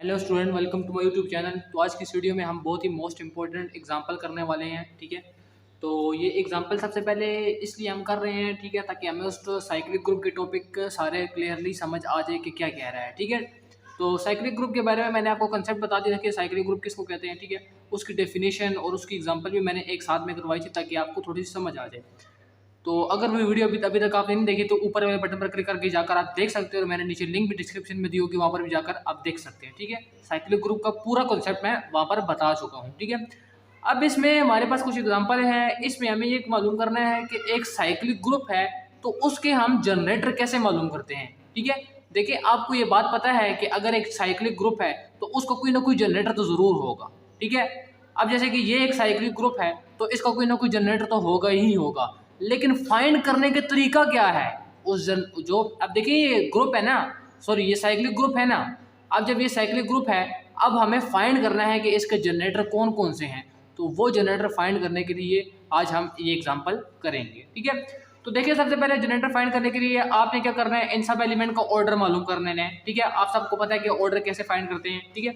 Hello student, welcome to my YouTube channel. तो आज की इस वीडियो में हम बहुत ही मोस्ट इंपॉर्टेंट एग्जांपल करने वाले हैं। ठीक है, तो ये एग्जांपल सबसे पहले इसलिए हम कर रहे हैं, ठीक है, ताकि हमें उस साइक्लिक ग्रुप के टॉपिक सारे क्लियरली समझ आ जाए कि क्या कह रहा है। ठीक है, तो साइक्लिक ग्रुप के बारे में मैंने आपको कंसेप्ट बता दिया कि साइक्लिक ग्रुप किसको कहते हैं। ठीक है, उसकी डेफिनेशन और उसकी एग्जाम्पल भी मैंने एक साथ में करवाई थी ताकि आपको थोड़ी सी समझ आ जाए। तो अगर वो वीडियो अभी तक आपने नहीं देखी तो ऊपर वाले बटन पर क्लिक करके जाकर आप देख सकते हो, और मैंने नीचे लिंक भी डिस्क्रिप्शन में दी होगी, वहाँ पर भी जाकर आप देख सकते हैं। ठीक है, साइक्लिक ग्रुप का पूरा कॉन्सेप्ट मैं वहाँ पर बता चुका हूँ। ठीक है, अब इसमें हमारे पास कुछ एग्जांपल हैं। इसमें हमें ये मालूम करना है कि एक साइक्लिक ग्रुप है तो उसके हम जनरेटर कैसे मालूम करते हैं। ठीक है, देखिए आपको ये बात पता है कि अगर एक साइक्लिक ग्रुप है तो उसको कोई ना कोई जनरेटर तो ज़रूर होगा। ठीक है, अब जैसे कि ये एक साइक्लिक ग्रुप है तो इसका कोई ना कोई जनरेटर तो होगा ही होगा, लेकिन फाइंड करने के तरीका क्या है जो अब देखिए ये ग्रुप है ना, सॉरी ये साइक्लिक ग्रुप है ना। अब जब ये साइक्लिक ग्रुप है, अब हमें फाइंड करना है कि इसके जनरेटर कौन कौन से हैं। तो वो जनरेटर फाइंड करने के लिए आज हम ये एग्जांपल करेंगे। ठीक है, तो देखिए सबसे पहले जनरेटर फाइंड करने के लिए आपने क्या करना है, इन सब एलिमेंट का ऑर्डर मालूम करने हैं। ठीक है, आप सबको पता है कि ऑर्डर कैसे फाइंड करते हैं। ठीक है,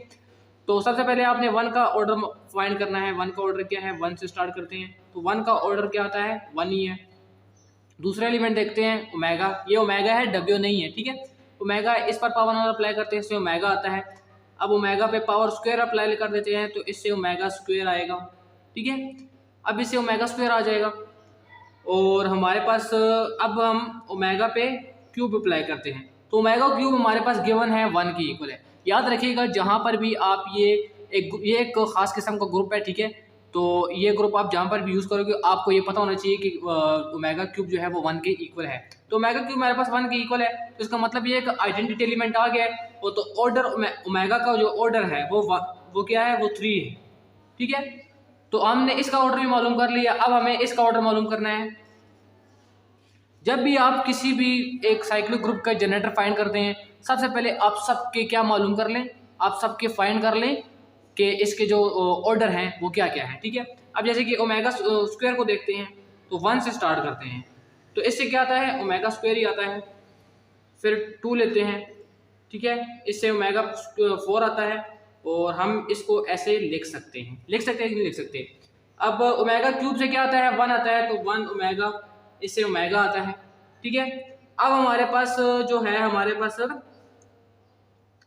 तो सबसे पहले आपने वन का ऑर्डर फाइंड करना है। वन का ऑर्डर क्या है, वन से स्टार्ट करते हैं। तो वन का ऑर्डर क्या आता है, वन ही है। दूसरा एलिमेंट देखते हैं ओमेगा, ये ओमेगा है, डब्ल्यू नहीं है। ठीक है, ओमेगा इस पर पावर अप्लाई करते हैं, इससे ओमेगा आता है। अब ओमेगा पे पावर स्क्वायर अप्लाई कर देते हैं तो इससे ओमेगा स्क्वायर आएगा। ठीक है, अब इससे ओमेगा स्क्वायर आ जाएगा, और हमारे पास अब हम ओमेगा पे क्यूब अप्लाई करते हैं तो ओमेगा क्यूब हमारे पास गिवन है वन की इक्वल है। याद रखिएगा जहाँ पर भी आप ये एक खास किस्म का ग्रुप है। ठीक है, तो ये ग्रुप आप जहाँ पर भी यूज़ करोगे आपको ये पता होना चाहिए कि ओमेगा क्यूब जो है वो वन के इक्वल है। तो ओमेगा क्यूब हमारे पास वन के इक्वल है, तो इसका मतलब ये एक आइडेंटिटी एलिमेंट आ गया है। वो तो ऑर्डर ओमेगा का जो ऑर्डर है वो क्या है, वो 3 है। ठीक है, तो हमने इसका ऑर्डर भी मालूम कर लिया। अब हमें इसका ऑर्डर मालूम करना है। जब भी आप किसी भी एक साइक्लिक ग्रुप का जनरेटर फाइंड करते हैं, सबसे पहले आप सबके क्या मालूम कर लें, आप सबके फाइंड कर लें कि इसके जो ऑर्डर हैं वो क्या क्या है। ठीक है, अब जैसे कि ओमेगा स्क्वायर को देखते हैं तो वन से स्टार्ट करते हैं, तो इससे क्या आता है, ओमेगा स्क्वायर ही आता है। फिर टू लेते हैं, ठीक है, इससे ओमेगा 4 आता है, और हम इसको ऐसे लिख सकते हैं कि नहीं लिख सकते। अब ओमेगा क्यूब से क्या आता है, वन आता है, तो वन ओमेगा, इससे ओमेगा आता है। ठीक है, अब हमारे पास जो है, हमारे पास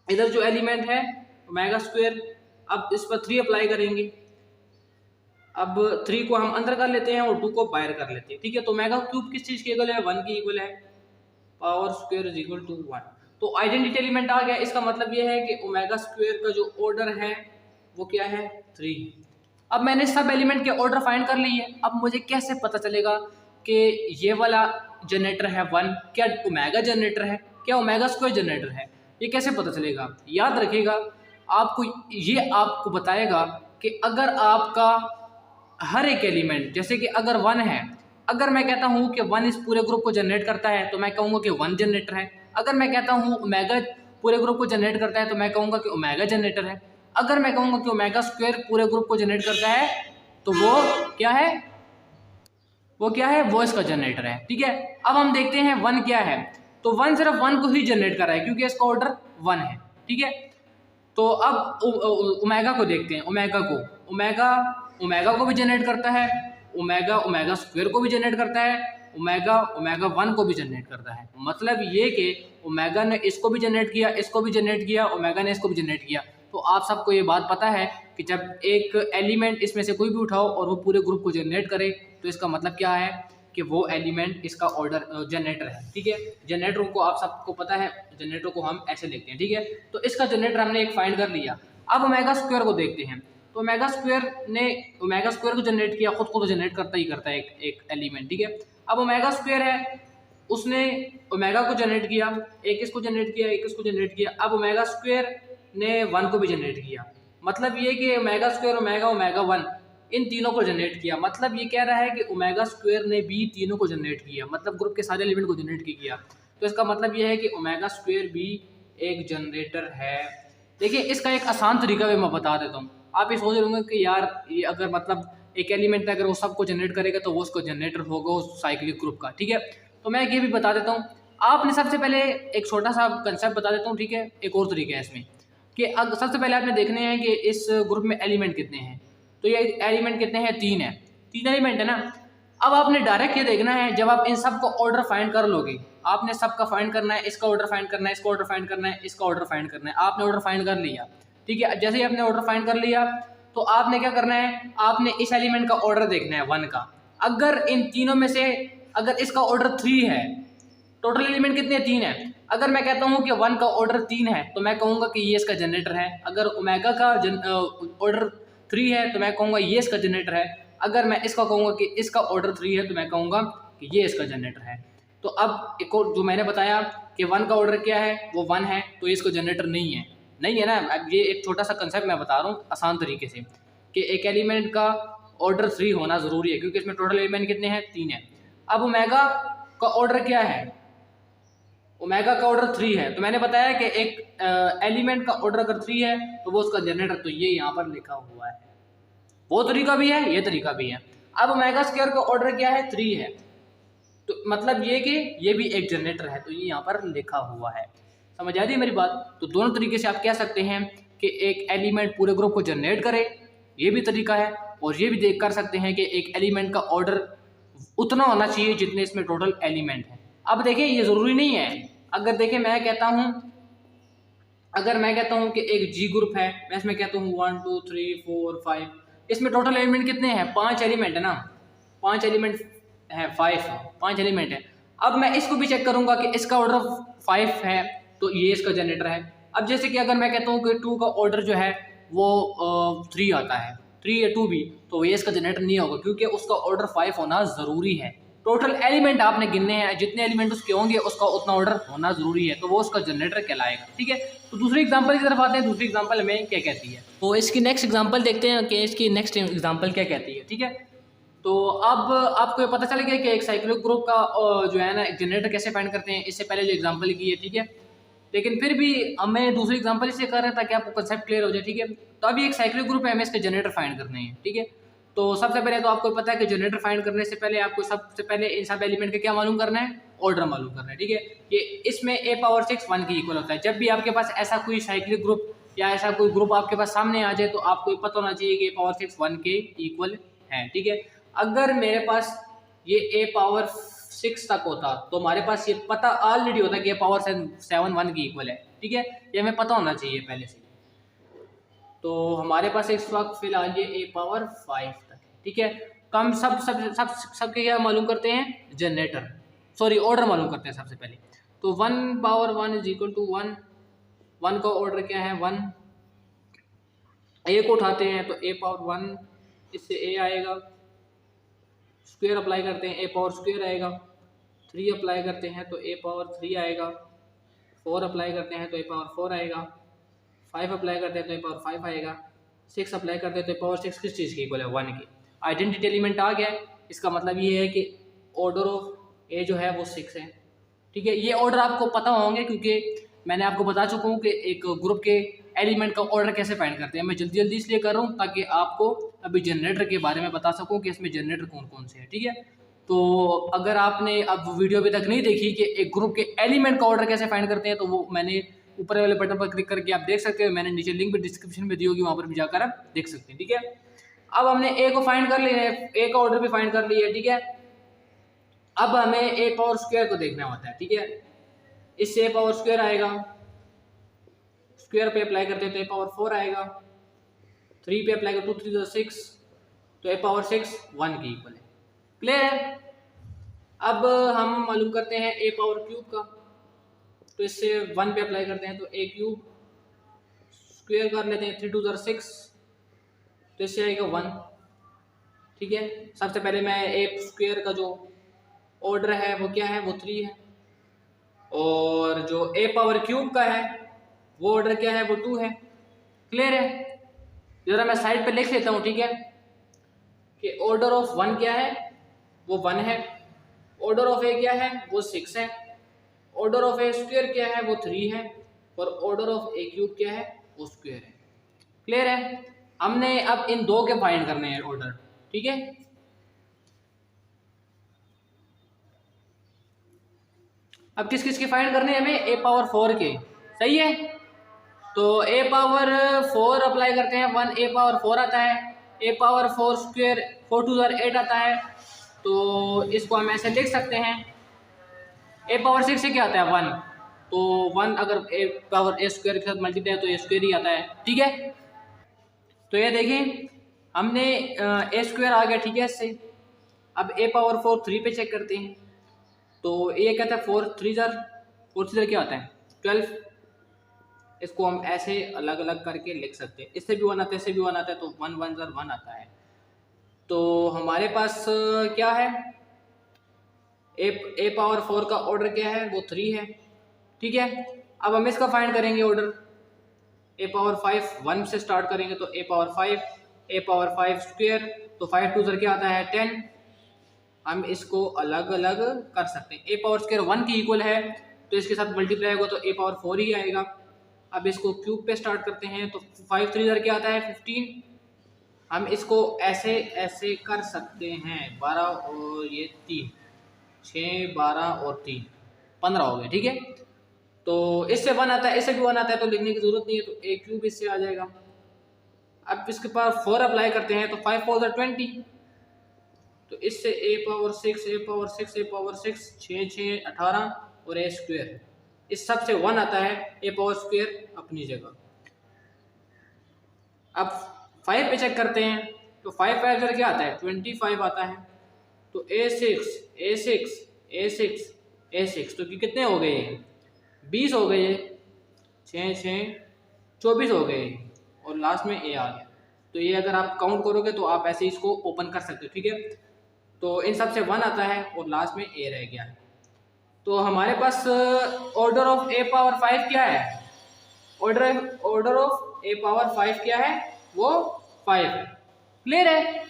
इधर जो एलिमेंट है ओमेगा स्क्वायर, अब इस पर 3 अप्लाई करेंगे। अब 3 को हम अंदर कर लेते हैं और 2 को बाहर कर लेते हैं। ठीक है, तो ओमेगा क्यूब किस चीज़ के इक्वल है, वन की इक्वल है, power square is equal to one. तो आइडेंटिटी एलिमेंट आ गया। इसका मतलब ये है कि ओमेगा स्क्वायर का जो ऑर्डर है वो क्या है, 3। अब मैंने सब एलिमेंट के ऑर्डर फाइंड कर लिए। अब मुझे कैसे पता चलेगा कि ये वाला जनरेटर है वन, क्या ओमेगा जनरेटर है, क्या ओमेगा स्क्वायर जनरेटर है, ये कैसे पता चलेगा। याद रखिएगा, आपको ये आपको बताएगा कि अगर आपका हर एक एलिमेंट, जैसे कि अगर वन है, अगर मैं कहता हूँ कि वन इस पूरे ग्रुप को जनरेट करता है तो मैं कहूँगा कि वन जनरेटर है। अगर मैं कहता हूँ ओमेगा पूरे ग्रुप को जनरेट करता है तो मैं कहूँगा कि ओमेगा जनरेटर है। अगर मैं कहूँगा कि ओमेगा स्क्वायर पूरे ग्रुप को जनरेट करता है तो वो क्या है, वो इसका जनरेटर है। ठीक है, अब हम देखते हैं वन क्या है। तो वन सिर्फ वन को ही जनरेट कर रहा है क्योंकि इसका ऑर्डर वन है। ठीक है, तो अब ओमेगा को देखते हैं। ओमेगा को भी जनरेट करता है, ओमेगा स्क्वायर को भी जनरेट करता है, ओमेगा वन को भी जनरेट करता है। मतलब ये कि ओमेगा ने इसको भी जनरेट किया, इसको भी जनरेट किया, ओमेगा ने इसको भी जनरेट किया। तो आप सबको ये बात पता है कि जब एक एलिमेंट इसमें से कोई भी उठाओ और वो पूरे ग्रुप को जनरेट करे तो इसका मतलब क्या है कि वो एलिमेंट इसका ऑर्डर जनरेटर है। ठीक है, जनरेटर को आप सबको पता है, जनरेटर को हम ऐसे लिखते हैं। ठीक है, तो इसका जनरेटर हमने एक फाइंड कर लिया। अब ओमेगा स्क्वायर को देखते हैं। तो ओमेगा स्क्वायर को जनरेट किया, खुद को तो जनरेट करता ही करता है एक एलिमेंट। ठीक है, अब ओमेगा स्क्वायर है, उसने ओमेगा को जनरेट किया, एक इसको जनरेट किया, एक इसको जनरेट किया। अब ओमेगा स्क्वायर ने वन को भी जनरेट किया। मतलब ये कि ओमेगा स्क्वायर, ओमेगा वन, इन तीनों को जनरेट किया। मतलब ये कह रहा है कि ओमेगा स्क्वायर ने भी तीनों को जनरेट किया, मतलब ग्रुप के सारे एलिमेंट को जनरेट किया। तो इसका मतलब ये है कि ओमेगा स्क्वायर भी एक जनरेटर है। देखिए, इसका एक आसान तरीका भी मैं बता देता हूँ। आप ये सोच रहे होंगे कि यार ये अगर मतलब एक एलिमेंट अगर वो सबको जनरेट करेगा तो वो उसको जनरेटर होगा उस साइक्लिक ग्रुप का। ठीक है, तो मैं ये भी बता देता हूँ। आपने सबसे पहले एक छोटा सा कंसेप्ट बता देता हूँ। ठीक है, एक और तरीका है इसमें। कि सबसे पहले आपने देखने हैं कि इस ग्रुप में एलिमेंट कितने हैं। तो ये एलिमेंट कितने हैं, 3 है, 3 एलिमेंट है ना। अब आपने डायरेक्ट ये देखना है, जब आप इन सब को ऑर्डर फाइंड कर लोगे, आपने सबका फाइंड करना है, इसका ऑर्डर फाइंड करना है, इसका ऑर्डर फाइंड करना है, इसका ऑर्डर फाइंड करना है। आपने ऑर्डर फाइंड कर लिया, ठीक है। जैसे ही आपने ऑर्डर फाइंड कर लिया तो आपने क्या करना है, आपने इस एलिमेंट का ऑर्डर देखना है 1 का। अगर इन तीनों में से अगर इसका ऑर्डर 3 है, टोटल एलिमेंट कितने 3 है। अगर मैं कहता हूँ कि 1 का ऑर्डर 3 है तो मैं कहूँगा कि ये इसका जनरेटर है। अगर ओमेगा का ऑर्डर 3 है तो मैं कहूँगा ये इसका जनरेटर है। अगर मैं इसका कहूँगा कि इसका ऑर्डर 3 है तो मैं कहूँगा कि ये इसका जनरेटर है। तो अब एक और जो मैंने बताया कि 1 का ऑर्डर क्या है, वो 1 है, तो ये इसका जनरेटर नहीं है, नहीं है ना। अब ये एक छोटा सा कंसेप्ट मैं बता रहा हूँ आसान तरीके से कि एक एलिमेंट का ऑर्डर 3 होना ज़रूरी है, क्योंकि इसमें टोटल एलिमेंट कितने हैं, 3 है। अब ओमेगा का ऑर्डर क्या है, ओमेगा का ऑर्डर 3 है। तो मैंने बताया कि एक एलिमेंट का ऑर्डर अगर 3 है तो वो उसका जनरेटर, तो ये यहाँ पर लिखा हुआ है। वो तरीका भी है, ये तरीका भी है। अब ओमेगा स्क्वायर का ऑर्डर क्या है, 3 है, तो मतलब ये कि ये भी एक जनरेटर है, तो ये यहाँ पर लिखा हुआ है। समझ आ रही है मेरी बात। तो दोनों तरीके से आप कह सकते हैं कि एक एलिमेंट पूरे ग्रुप को जनरेट करे, ये भी तरीका है, और ये भी देख कर सकते हैं कि एक एलिमेंट का ऑर्डर उतना होना चाहिए जितने इसमें टोटल एलिमेंट है। अब देखिए ये ज़रूरी नहीं है। अगर देखें मैं कहता हूँ, अगर मैं कहता हूँ कि एक जी ग्रुप है, मैं इसमें कहता हूँ 1 2 3 4 5, इसमें टोटल एलिमेंट कितने हैं, 5 एलिमेंट है ना, 5 एलिमेंट है, 5 एलिमेंट है। अब मैं इसको भी चेक करूंगा कि इसका ऑर्डर 5 है तो ये इसका जनरेटर है। अब जैसे कि अगर मैं कहता हूँ कि 2 का ऑर्डर जो है वो 3 आता है, 3 या 2 भी, तो ये इसका जनरेटर नहीं होगा, क्योंकि उसका ऑर्डर 5 होना ज़रूरी है। टोटल एलिमेंट आपने गिनने हैं, जितने एलिमेंट उसके होंगे उसका उतना ऑर्डर होना ज़रूरी है, तो वो उसका जनरेटर कहलाएगा, ठीक है। तो दूसरी एग्जांपल की तरफ आते हैं। दूसरी एग्जांपल हमें क्या कहती है, तो इसकी नेक्स्ट एग्जांपल देखते हैं कि इसकी नेक्स्ट एग्जांपल क्या कहती है, ठीक है। तो अब आपको ये पता चल गया कि एक साइक्लिक ग्रुप का जो है ना एक जनरेटर कैसे फाइंड करते हैं, इससे पहले जो एग्जांपल की है, ठीक है। लेकिन फिर भी हमें दूसरी एग्जांपल इसलिए कर रहे हैं ताकि आपको कंसेप्ट क्लियर हो जाए, ठीक है। तो अभी एक साइक्लिक ग्रुप है, हमें इसके जनरेटर फाइंड करने हैं, ठीक है। तो सबसे पहले तो आपको पता है कि जनरेटर फाइंड करने से पहले आपको सबसे पहले इन सब एलिमेंट का क्या मालूम करना है, ऑर्डर मालूम करना है, ठीक है। ये इसमें a पावर 6 1 के इक्वल होता है। जब भी आपके पास ऐसा कोई साइक्लिक ग्रुप या ऐसा कोई ग्रुप आपके पास सामने आ जाए तो आपको ये पता होना चाहिए कि a पावर 6 1 के इक्वल है, ठीक है। अगर मेरे पास ये a पावर 6 तक होता तो हमारे पास ये पता ऑलरेडी होता कि a पावर 7 1 के इक्वल है, ठीक है। ये हमें पता होना चाहिए पहले से। तो हमारे पास इस वक्त फिलहाल ये a पावर 5 तक है, ठीक है। तो हम सबके क्या मालूम करते हैं, जनरेटर, सॉरी ऑर्डर मालूम करते हैं सबसे पहले। तो 1 पावर 1 इज इक्वल टू 1, 1 का ऑर्डर क्या है 1, a को उठाते हैं तो a पावर 1, इससे a आएगा, स्क्वायर अप्लाई करते हैं a पावर स्क्वायर आएगा, 3 अप्लाई करते हैं तो a पावर 3 आएगा, 4 अप्लाई करते हैं तो a पावर 4 आएगा, 5 अप्लाई करते हैं तो a पावर 5 आएगा, 6 अप्लाई करते हैं तो a पावर 6 किस चीज़ की इक्वल है, 1 की। आइडेंटिटी एलिमेंट आ गया। इसका मतलब ये है कि ऑर्डर ऑफ a जो है वो 6 है, ठीक है। ये ऑर्डर आपको पता होंगे क्योंकि मैंने आपको बता चुका हूँ कि एक ग्रुप के एलिमेंट का ऑर्डर कैसे फाइंड करते हैं। मैं जल्दी जल्दी इसलिए कर रहा हूँ ताकि आपको अभी जनरेटर के बारे में बता सकूँ कि इसमें जनरेटर कौन कौन से हैं, ठीक है। तो अगर आपने अब वीडियो अभी तक नहीं देखी कि एक ग्रुप के एलिमेंट का ऑर्डर कैसे फाइंड करते हैं, तो वो मैंने ऊपर वाले बटन पर क्लिक करके आप देख सकते हो। मैंने नीचे लिंक भी डिस्क्रिप्शन में दी होगी, वहाँ पर भी जाकर आप देख सकते हैं, ठीक है। अब हमने ए को फाइंड कर लिया है, ए का ऑर्डर भी फाइंड कर लिया है, ठीक है। अब हमें ए पावर स्क्वायर को देखना होता है, ठीक है। इससे ए पावर स्क्वायर आएगा, स्क्वायर पे अप्लाई करते हैं तो ए पावर 4 आएगा, 3 पे अप्लाई करते 2 3 6, तो ए पावर 6 1 की इक्वल है, क्लियर है। अब हम मालूम करते हैं ए पावर क्यूब का, तो इससे 1 पे अप्लाई करते हैं तो ए क्यूब, स्क्वायर कर लेते हैं 3 2 6, तो इससे आएगा 1, ठीक है। सबसे पहले मैं ए स्क्वायर का जो ऑर्डर है वो क्या है, वो 3 है, और जो ए पावर क्यूब का है वो ऑर्डर क्या है, वो 2 है, क्लियर है। जरा मैं साइड पे लिख लेता हूँ, ठीक है, कि ऑर्डर ऑफ 1 क्या है, वो 1 है, ऑर्डर ऑफ ए क्या है, वो 6 है, ऑर्डर ऑफ ए स्क्वायर क्या है, वो 3 है, और ऑर्डर ऑफ ए क्यूब क्या है, वो स्क्वायर है, क्लियर है। हमने अब इन दो के फाइंड करने हैं ऑर्डर, ठीक है। अब किस किस के फाइंड करने हैं हमें, ए पावर 4 के, सही है। तो ए पावर 4 अप्लाई करते हैं, 1 ए पावर 4 आता है, ए पावर 4 स्क्वेयर 4 टू 8 आता है। तो इसको हम ऐसे लिख सकते हैं, ए पावर 6 से क्या आता है 1, तो 1 अगर ए पावर ए स्क्वेयर के साथ मल्टीप्लाई तो ए स्क्वेयर ही आता है, ठीक है। तो ये देखिए हमने ए स्क्वेयर आ गया, ठीक है इससे। अब ए पावर 4 3 पे चेक करते हैं, तो ये कहता है 4 3 ज़र क्या आता है 12। इसको हम ऐसे अलग अलग करके लिख सकते हैं, इससे भी 1 आता है, इससे भी 1 आता है, तो 1 1 ज़र 1 आता है। तो हमारे पास क्या है, ए पावर 4 का ऑर्डर क्या है, वो 3 है, ठीक है। अब हम इसका फाइंड करेंगे ऑर्डर, ए पावर 5 1 से स्टार्ट करेंगे, तो ए पावर 5 ए पावर 5 स्क्वेयर, तो 5 टू ज़र क्या आता है 10। हम इसको अलग अलग कर सकते हैं, ए पावर स्क्वेयर 1 की इक्वल है, तो इसके साथ मल्टीप्लाई होगा तो ए पावर 4 ही आएगा। अब इसको क्यूब पे स्टार्ट करते हैं, तो 5 3 ज़र क्या आता है 15। हम इसको ऐसे ऐसे कर सकते हैं, 12 और ये 3 6 12 और 3 15 हो गए, ठीक है। तो इससे 1 आता है, इससे भी 1 आता है, तो लिखने की जरूरत नहीं है, तो ए क्यूब इससे आ जाएगा। अब इसके पास 4 अप्लाई करते हैं, तो 5 4 20, तो इससे ए पावर 6 ए पावर 6 ए पावर 6 6 6 18 और ए स्क्वेयर, इस सब से 1 आता है, ए पावर स्क्वेयर अपनी जगह। अब 5 पे चेक करते हैं, तो 5 5 ज़र क्या आता है 25 आता है, तो ए 6 ए 6 ए 6 ए 6, तो कितने हो गए 20 हो गए, 6 6 24 हो गए, और लास्ट में ए आ गया। तो ये अगर आप काउंट करोगे तो आप ऐसे इसको ओपन कर सकते हो, ठीक है। तो इन सब से 1 आता है और लास्ट में ए रह गया। तो हमारे पास ऑर्डर ऑफ ए पावर 5 क्या है, ऑर्डर ऑफ ए पावर 5 क्या है, वो 5 है। क्लियर है।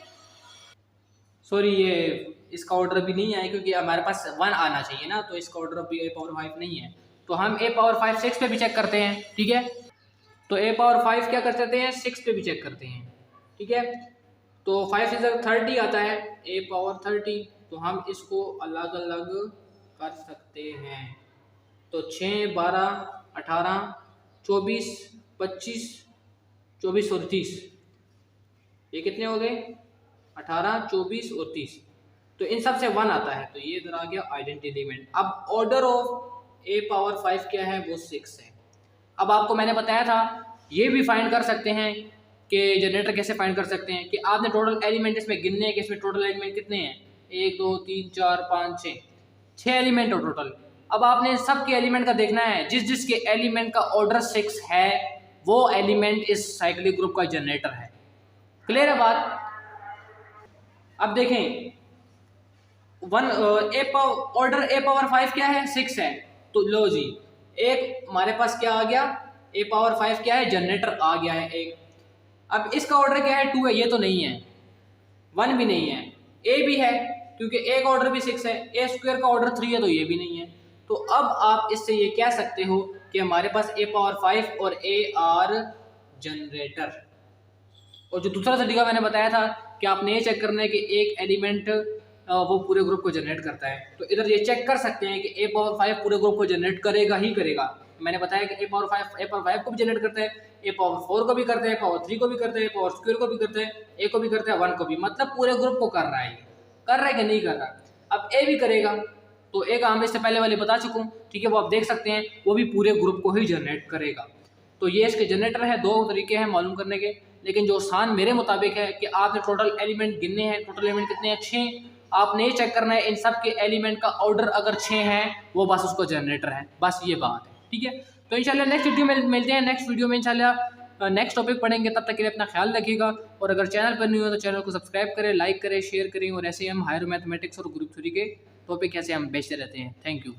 सॉरी, ये इसका ऑर्डर भी नहीं है क्योंकि हमारे पास 1 आना चाहिए ना, तो इसका ऑर्डर अभी ए पावर 5 नहीं है। तो हम ए पावर 5 6 पे भी चेक करते हैं, ठीक है। तो ए पावर 5 क्या कर सकते हैं 6 पे भी चेक करते हैं, ठीक है। तो 5 इधर 30 आता है, ए पावर 30, तो हम इसको अलग अलग कर सकते हैं। तो 6 12 18 24 25 24 और 30, ये कितने हो गए 18 24 और 30। तो इन सब से 1 आता है, तो ये इधर आ गया आइडेंटिटी एलिमेंट। अब ऑर्डर ऑफ ए पावर 5 क्या है, वो 6 है। अब आपको मैंने बताया था ये भी फाइंड कर सकते हैं कि जनरेटर कैसे फाइंड कर सकते हैं, कि आपने टोटल एलिमेंट इसमें गिनने हैं कि इसमें टोटल एलिमेंट कितने हैं 1 2 3 4 5 6 एलिमेंट हो टोटल। अब आपने सब के एलिमेंट का देखना है, जिस जिसके एलिमेंट का ऑर्डर 6 है वो एलिमेंट इस साइक्लिक ग्रुप का जनरेटर है। क्लियर है बात। अब देखें ऑर्डर ए पावर 5 क्या है 6 है, तो लो जी एक हमारे पास क्या आ गया ए पावर 5 क्या है जनरेटर आ गया है एक। अब इसका ऑर्डर क्या है 2 है, ये तो नहीं है, 1 भी नहीं है, ए भी है क्योंकि ए का ऑर्डर भी 6 है, ए स्क्वायर का ऑर्डर 3 है, तो ये भी नहीं है। तो अब आप इससे ये कह सकते हो कि हमारे पास ए पावर 5 और ए आर जनरेटर। और जो दूसरा तरीका मैंने बताया था कि आपने ये चेक करना है कि एक एलिमेंट वो पूरे ग्रुप को जनरेट करता है, तो इधर ये चेक कर सकते हैं कि ए पावर 5 पूरे ग्रुप को जनरेट करेगा ही करेगा। मैंने बताया कि ए पावर 5 को भी जनरेट करता है, ए पावर 4 को भी करता है, पावर 3 को भी करता है, पावर स्क्वायर को भी करता है, ए को भी करता है, 1 को भी, मतलब पूरे ग्रुप को कर रहा है। कर रहा है कि नहीं कर रहा। अब ए भी करेगा, तो ए का हम इससे पहले वाले बता चुका हूँ, ठीक है, वो आप देख सकते हैं, वो भी पूरे ग्रुप को ही जनरेट करेगा। तो ये इसके जनरेटर है। 2 तरीके हैं मालूम करने के, लेकिन जो आसान मेरे मुताबिक है कि आपने टोटल एलिमेंट गिनने हैं, टोटल एलिमेंट कितने हैं 6, आपने ये चेक करना है इन सब के एलिमेंट का ऑर्डर अगर 6 है वो बस उसको जनरेटर है, बस ये बात है, ठीक है। तो इंशाल्लाह नेक्स्ट वीडियो में मिलते हैं, नेक्स्ट वीडियो में इंशाल्लाह नेक्स्ट टॉपिक पढ़ेंगे। तब तक के लिए अपना ख्याल रखिएगा, और अगर चैनल पर नहीं हो तो चैनल को सब्सक्राइब करें, लाइक करें, शेयर करें, और ऐसे ही हम हायर मैथमेटिक्स और ग्रुप थ्योरी के टॉपिक ऐसे हम बेचते रहते हैं। Thank you.